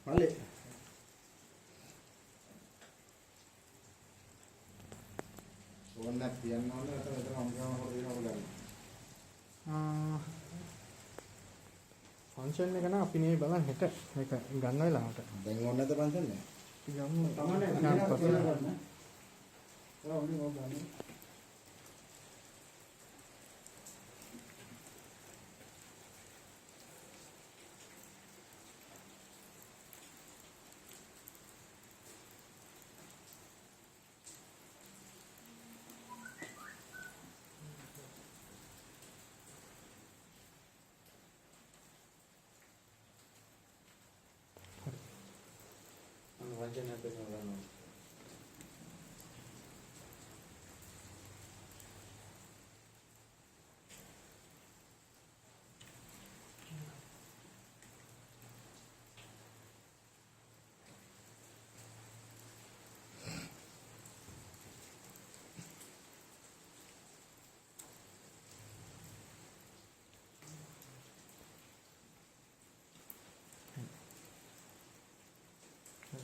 Vale. ඕන්න තියන්න ඕනේ අතන විතර මම ගාම හොර දෙනවා බලන්න. ෆන්ක්ෂන් එක නම් අපි නේ බලන්න හෙට මේක ගන්න වෙලාවට. දැන් ඕනේ නැද්ද පන්සල් නේ? යමු තමයි ගන්න පස්සේ. ගන්න. ඔව් ඕනේ ඕක ගන්න. වචන අපේ ගන්නවා.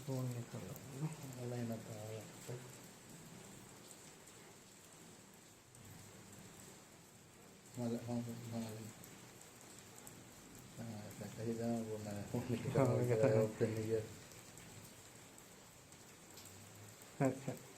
ෆෝන් එක කරලා ඔන්ලයින් එකක් මල කහිදා වුණා ෆෝන් එක කරලා ඔපන් එක හරි